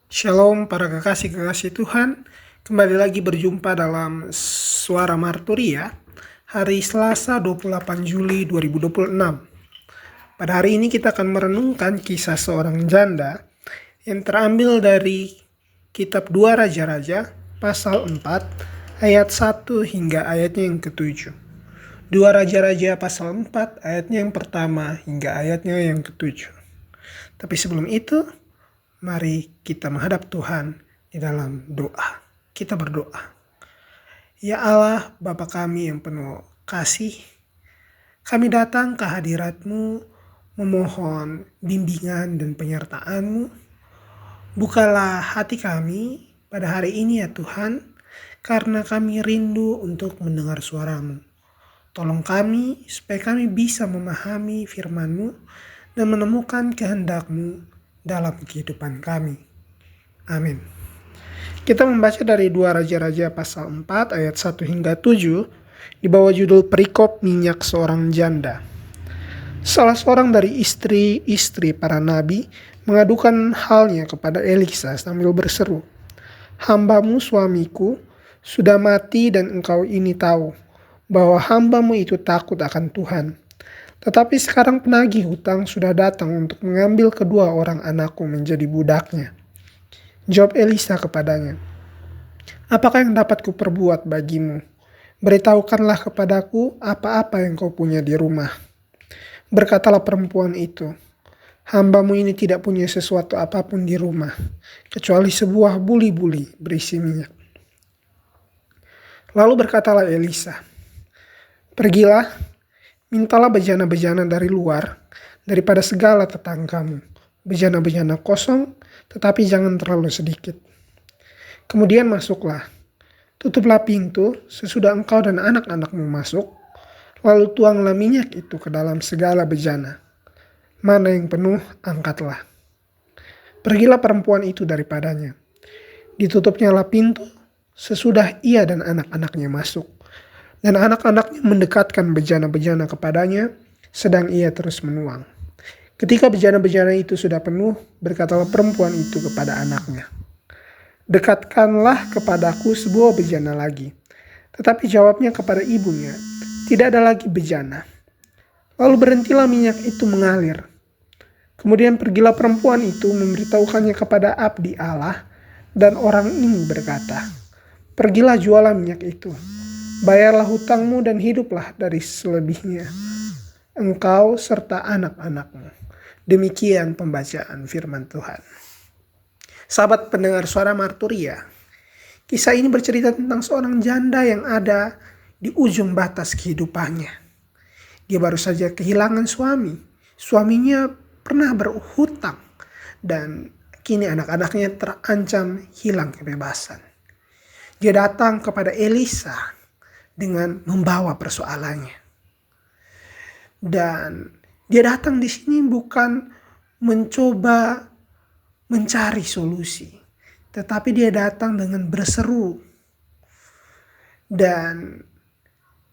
Shalom para kekasih-kekasih Tuhan. Kembali lagi berjumpa dalam Suara Marturia hari Selasa 28 Juli 2026. Pada hari ini kita akan merenungkan kisah seorang janda yang terambil dari kitab 2 Raja-Raja pasal 4 ayat 1 hingga ayatnya yang ke-7. 2 Raja-Raja pasal 4 ayatnya yang pertama hingga ayatnya yang ke-7. Tapi sebelum itu, mari kita menghadap Tuhan di dalam doa. Kita berdoa. Ya Allah, Bapa kami yang penuh kasih, kami datang ke hadirat-Mu memohon bimbingan dan penyertaan-Mu. Bukalah hati kami pada hari ini ya Tuhan, karena kami rindu untuk mendengar suara-Mu. Tolong kami supaya kami bisa memahami firman-Mu dan menemukan kehendak-Mu dalam kehidupan kami. Amin. Kita membaca dari 2 Raja-Raja pasal 4 ayat 1 hingga 7 di bawah judul Perikop Minyak Seorang Janda. Salah seorang dari istri-istri para nabi mengadukan halnya kepada Elisa sambil berseru, "Hambamu suamiku sudah mati dan engkau ini tahu bahwa hambamu itu takut akan Tuhan. Tetapi sekarang penagih hutang sudah datang untuk mengambil kedua orang anakku menjadi budaknya." Jawab Elisa kepadanya, "Apakah yang dapat kuperbuat bagimu? Beritahukanlah kepadaku apa-apa yang kau punya di rumah." Berkatalah perempuan itu, "Hambamu ini tidak punya sesuatu apapun di rumah, kecuali sebuah buli-buli berisi minyak." Lalu berkatalah Elisa, "Pergilah, mintalah bejana-bejana dari luar, daripada segala tetanggamu, bejana-bejana kosong, tetapi jangan terlalu sedikit. Kemudian masuklah, tutuplah pintu sesudah engkau dan anak-anakmu masuk, lalu tuanglah minyak itu ke dalam segala bejana. Mana yang penuh, angkatlah." Pergilah perempuan itu daripadanya. Ditutupnyalah pintu sesudah ia dan anak-anaknya masuk. Dan anak-anaknya mendekatkan bejana-bejana kepadanya, sedang ia terus menuang. Ketika bejana-bejana itu sudah penuh, berkatalah perempuan itu kepada anaknya, "Dekatkanlah kepadaku sebuah bejana lagi." Tetapi jawabnya kepada ibunya, "Tidak ada lagi bejana." Lalu berhentilah minyak itu mengalir. Kemudian pergilah perempuan itu memberitahukannya kepada abdi Allah, dan orang ini berkata, "Pergilah jualah minyak itu, bayarlah hutangmu dan hiduplah dari selebihnya, engkau serta anak-anakmu." Demikian pembacaan firman Tuhan. Sahabat pendengar Suara Marturia, kisah ini bercerita tentang seorang janda yang ada di ujung batas kehidupannya. Dia baru saja kehilangan suami. Suaminya pernah berhutang dan kini anak-anaknya terancam hilang kebebasan. Dia datang kepada Elisa dengan membawa persoalannya. Dan dia datang di sini bukan mencoba mencari solusi, tetapi dia datang dengan berseru. Dan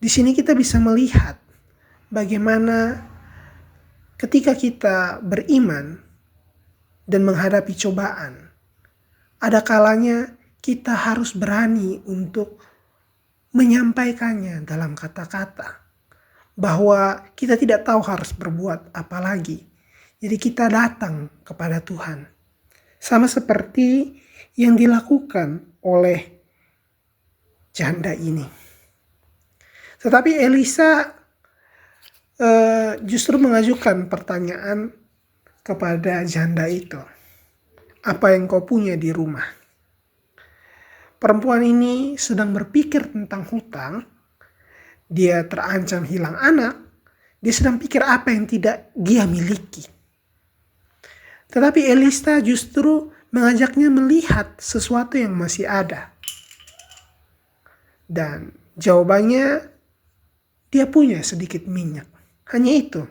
di sini kita bisa melihat bagaimana ketika kita beriman dan menghadapi cobaan, ada kalanya kita harus berani untuk menyampaikannya dalam kata-kata, bahwa kita tidak tahu harus berbuat apa lagi. Jadi kita datang kepada Tuhan. Sama seperti yang dilakukan oleh janda ini. Tetapi Elisa justru mengajukan pertanyaan kepada janda itu, "Apa yang kau punya di rumah?" Perempuan ini sedang berpikir tentang hutang. Dia terancam hilang anak. Dia sedang pikir apa yang tidak dia miliki. Tetapi Elisa justru mengajaknya melihat sesuatu yang masih ada. Dan jawabannya, dia punya sedikit minyak. Hanya itu.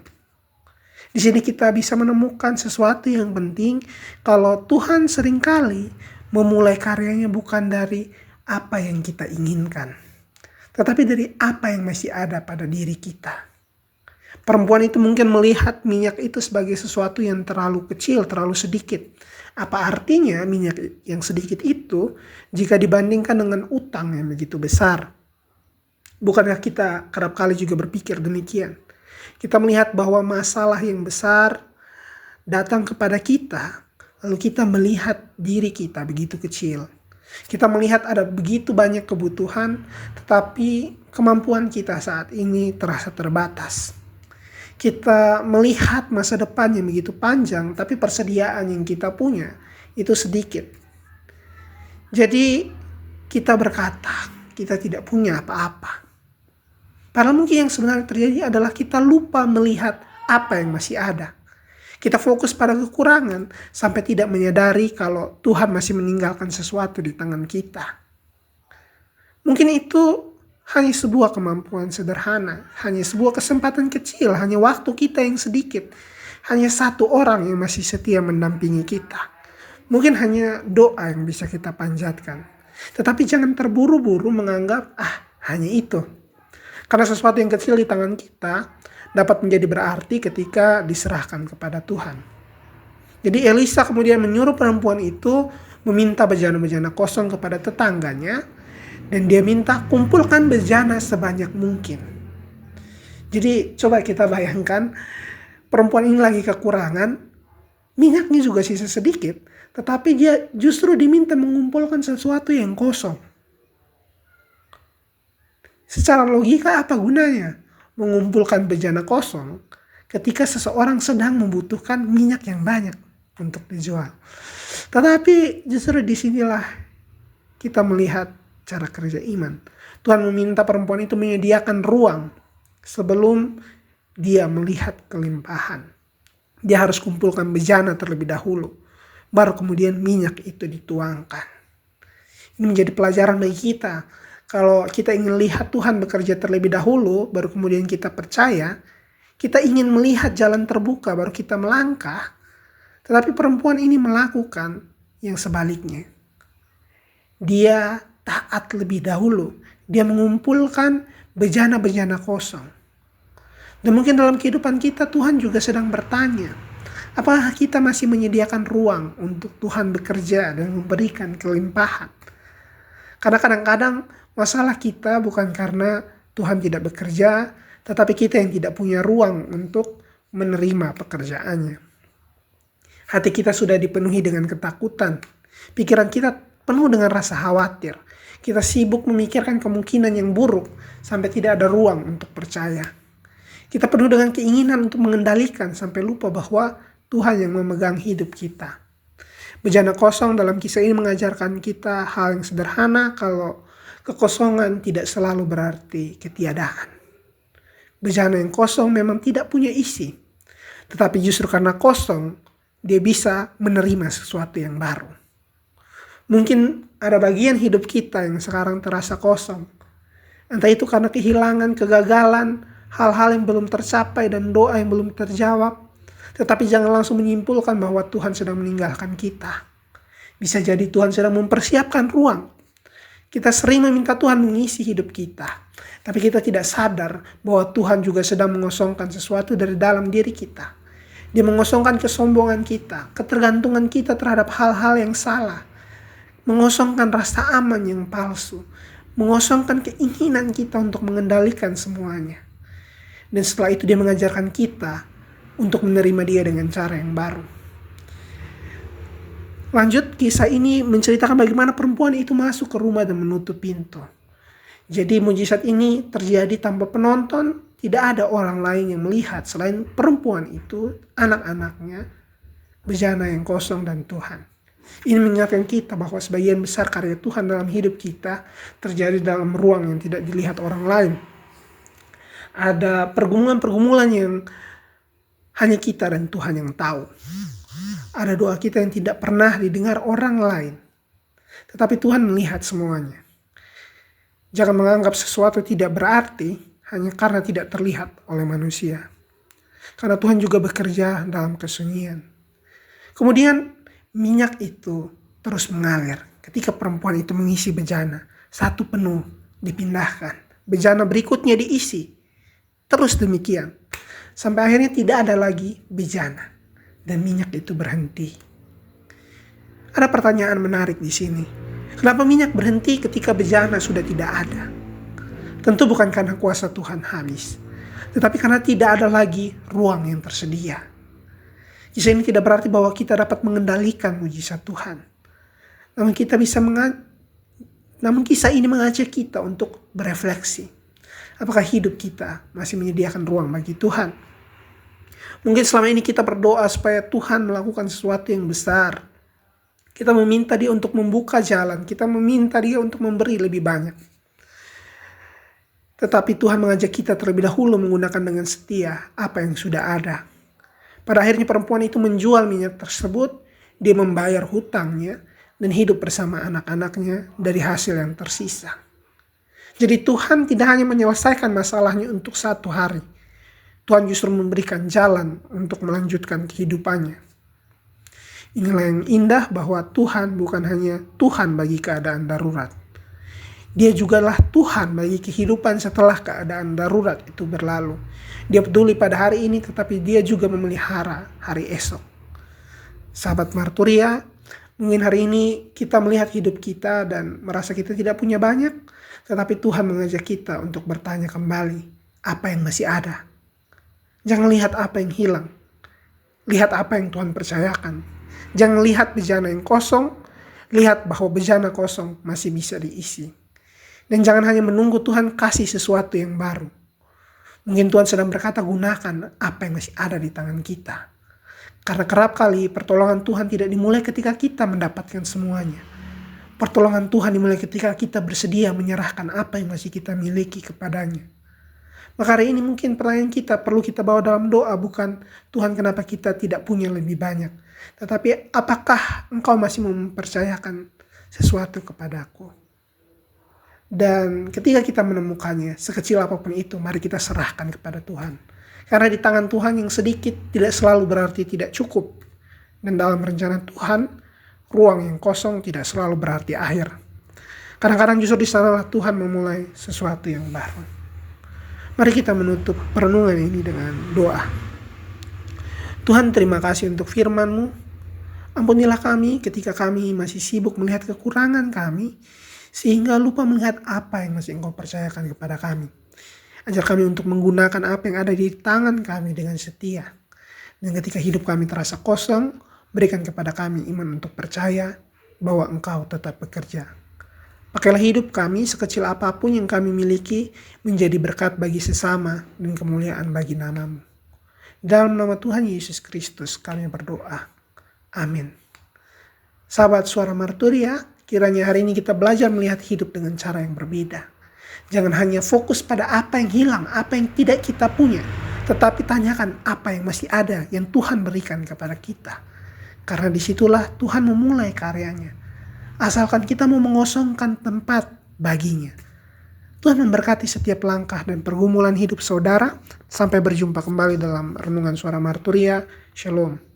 Di sini kita bisa menemukan sesuatu yang penting, kalau Tuhan seringkali memulai karyanya bukan dari apa yang kita inginkan, tetapi dari apa yang masih ada pada diri kita. Perempuan itu mungkin melihat minyak itu sebagai sesuatu yang terlalu kecil, terlalu sedikit. Apa artinya minyak yang sedikit itu jika dibandingkan dengan utang yang begitu besar? Bukankah kita kerap kali juga berpikir demikian? Kita melihat bahwa masalah yang besar datang kepada kita, lalu kita melihat diri kita begitu kecil. Kita melihat ada begitu banyak kebutuhan, tetapi kemampuan kita saat ini terasa terbatas. Kita melihat masa depan yang begitu panjang, tapi persediaan yang kita punya itu sedikit. Jadi kita berkata, kita tidak punya apa-apa. Padahal mungkin yang sebenarnya terjadi adalah kita lupa melihat apa yang masih ada. Kita fokus pada kekurangan sampai tidak menyadari kalau Tuhan masih meninggalkan sesuatu di tangan kita. Mungkin itu hanya sebuah kemampuan sederhana, hanya sebuah kesempatan kecil, hanya waktu kita yang sedikit, hanya satu orang yang masih setia mendampingi kita. Mungkin hanya doa yang bisa kita panjatkan. Tetapi jangan terburu-buru menganggap, hanya itu. Karena sesuatu yang kecil di tangan kita dapat menjadi berarti ketika diserahkan kepada Tuhan. Jadi Elisa kemudian menyuruh perempuan itu meminta bejana-bejana kosong kepada tetangganya. Dan dia minta kumpulkan bejana sebanyak mungkin. Jadi coba kita bayangkan, perempuan ini lagi kekurangan, minyaknya juga sisa sedikit, tetapi dia justru diminta mengumpulkan sesuatu yang kosong. Secara logika apa gunanya mengumpulkan bejana kosong ketika seseorang sedang membutuhkan minyak yang banyak untuk dijual. Tetapi justru disinilah kita melihat cara kerja iman. Tuhan meminta perempuan itu menyediakan ruang sebelum dia melihat kelimpahan. Dia harus kumpulkan bejana terlebih dahulu, baru kemudian minyak itu dituangkan. Ini menjadi pelajaran bagi kita. Kalau kita ingin lihat Tuhan bekerja terlebih dahulu, baru kemudian kita percaya, kita ingin melihat jalan terbuka, baru kita melangkah. Tetapi perempuan ini melakukan yang sebaliknya. Dia taat lebih dahulu. Dia mengumpulkan bejana-bejana kosong. Dan mungkin dalam kehidupan kita Tuhan juga sedang bertanya, apakah kita masih menyediakan ruang untuk Tuhan bekerja dan memberikan kelimpahan? Karena kadang-kadang masalah kita bukan karena Tuhan tidak bekerja, tetapi kita yang tidak punya ruang untuk menerima pekerjaannya. Hati kita sudah dipenuhi dengan ketakutan. Pikiran kita penuh dengan rasa khawatir. Kita sibuk memikirkan kemungkinan yang buruk sampai tidak ada ruang untuk percaya. Kita penuh dengan keinginan untuk mengendalikan sampai lupa bahwa Tuhan yang memegang hidup kita. Bejana kosong dalam kisah ini mengajarkan kita hal yang sederhana, kalau kekosongan tidak selalu berarti ketiadaan. Bejana yang kosong memang tidak punya isi. Tetapi justru karena kosong, dia bisa menerima sesuatu yang baru. Mungkin ada bagian hidup kita yang sekarang terasa kosong. Entah itu karena kehilangan, kegagalan, hal-hal yang belum tercapai dan doa yang belum terjawab. Tetapi jangan langsung menyimpulkan bahwa Tuhan sedang meninggalkan kita. Bisa jadi Tuhan sedang mempersiapkan ruang. Kita sering meminta Tuhan mengisi hidup kita. Tapi kita tidak sadar bahwa Tuhan juga sedang mengosongkan sesuatu dari dalam diri kita. Dia mengosongkan kesombongan kita, ketergantungan kita terhadap hal-hal yang salah. Mengosongkan rasa aman yang palsu. Mengosongkan keinginan kita untuk mengendalikan semuanya. Dan setelah itu dia mengajarkan kita untuk menerima dia dengan cara yang baru. Lanjut, kisah ini menceritakan bagaimana perempuan itu masuk ke rumah dan menutup pintu. Jadi mujizat ini terjadi tanpa penonton, tidak ada orang lain yang melihat selain perempuan itu, anak-anaknya, bejana yang kosong dan Tuhan. Ini mengingatkan kita bahwa sebagian besar karya Tuhan dalam hidup kita terjadi dalam ruang yang tidak dilihat orang lain. Ada pergumulan-pergumulan yang hanya kita dan Tuhan yang tahu. Ada doa kita yang tidak pernah didengar orang lain. Tetapi Tuhan melihat semuanya. Jangan menganggap sesuatu tidak berarti hanya karena tidak terlihat oleh manusia. Karena Tuhan juga bekerja dalam kesunyian. Kemudian minyak itu terus mengalir. Ketika perempuan itu mengisi bejana, satu penuh dipindahkan. Bejana berikutnya diisi. Terus demikian. Sampai akhirnya tidak ada lagi bejana dan minyak itu berhenti. Ada pertanyaan menarik di sini. Kenapa minyak berhenti ketika bejana sudah tidak ada? Tentu bukan karena kuasa Tuhan habis, tetapi karena tidak ada lagi ruang yang tersedia. Kisah ini tidak berarti bahwa kita dapat mengendalikan mujizat Tuhan. Namun kisah ini mengajak kita untuk berefleksi. Apakah hidup kita masih menyediakan ruang bagi Tuhan? Mungkin selama ini kita berdoa supaya Tuhan melakukan sesuatu yang besar. Kita meminta Dia untuk membuka jalan. Kita meminta Dia untuk memberi lebih banyak. Tetapi Tuhan mengajak kita terlebih dahulu menggunakan dengan setia apa yang sudah ada. Pada akhirnya perempuan itu menjual minyak tersebut, dia membayar hutangnya, dan hidup bersama anak-anaknya dari hasil yang tersisa. Jadi Tuhan tidak hanya menyelesaikan masalahnya untuk satu hari. Tuhan justru memberikan jalan untuk melanjutkan kehidupannya. Inilah yang indah bahwa Tuhan bukan hanya Tuhan bagi keadaan darurat. Dia jugalah Tuhan bagi kehidupan setelah keadaan darurat itu berlalu. Dia peduli pada hari ini, tetapi Dia juga memelihara hari esok. Sahabat Marturia, mungkin hari ini kita melihat hidup kita dan merasa kita tidak punya banyak, tetapi Tuhan mengajak kita untuk bertanya kembali apa yang masih ada. Jangan lihat apa yang hilang. Lihat apa yang Tuhan percayakan. Jangan lihat bejana yang kosong, lihat bahwa bejana kosong masih bisa diisi. Dan jangan hanya menunggu Tuhan kasih sesuatu yang baru. Mungkin Tuhan sedang berkata, gunakan apa yang masih ada di tangan kita. Karena kerap kali pertolongan Tuhan tidak dimulai ketika kita mendapatkan semuanya. Pertolongan Tuhan dimulai ketika kita bersedia menyerahkan apa yang masih kita miliki kepadanya. Maka hari ini mungkin pertanyaan kita perlu kita bawa dalam doa, bukan Tuhan kenapa kita tidak punya lebih banyak. Tetapi apakah Engkau masih mempercayakan sesuatu kepadaku? Dan ketika kita menemukannya, sekecil apapun itu, mari kita serahkan kepada Tuhan. Karena di tangan Tuhan yang sedikit tidak selalu berarti tidak cukup. Dan dalam rencana Tuhan, ruang yang kosong tidak selalu berarti akhir. Kadang-kadang justru di sanalah Tuhan memulai sesuatu yang baru. Mari kita menutup perenungan ini dengan doa. Tuhan, terima kasih untuk firman-Mu. Ampunilah kami ketika kami masih sibuk melihat kekurangan kami, sehingga lupa melihat apa yang masih Engkau percayakan kepada kami. Ajar kami untuk menggunakan apa yang ada di tangan kami dengan setia. Dan ketika hidup kami terasa kosong, berikan kepada kami iman untuk percaya bahwa Engkau tetap bekerja. Pakailah hidup kami sekecil apapun yang kami miliki menjadi berkat bagi sesama dan kemuliaan bagi nama-Mu. Dalam nama Tuhan Yesus Kristus kami berdoa. Amin. Sahabat Suara Marturia, kiranya hari ini kita belajar melihat hidup dengan cara yang berbeda. Jangan hanya fokus pada apa yang hilang, apa yang tidak kita punya. Tetapi tanyakan apa yang masih ada yang Tuhan berikan kepada kita. Karena disitulah Tuhan memulai karyanya. Asalkan kita mau mengosongkan tempat baginya. Tuhan memberkati setiap langkah dan pergumulan hidup saudara. Sampai berjumpa kembali dalam Renungan Suara Marturia. Shalom.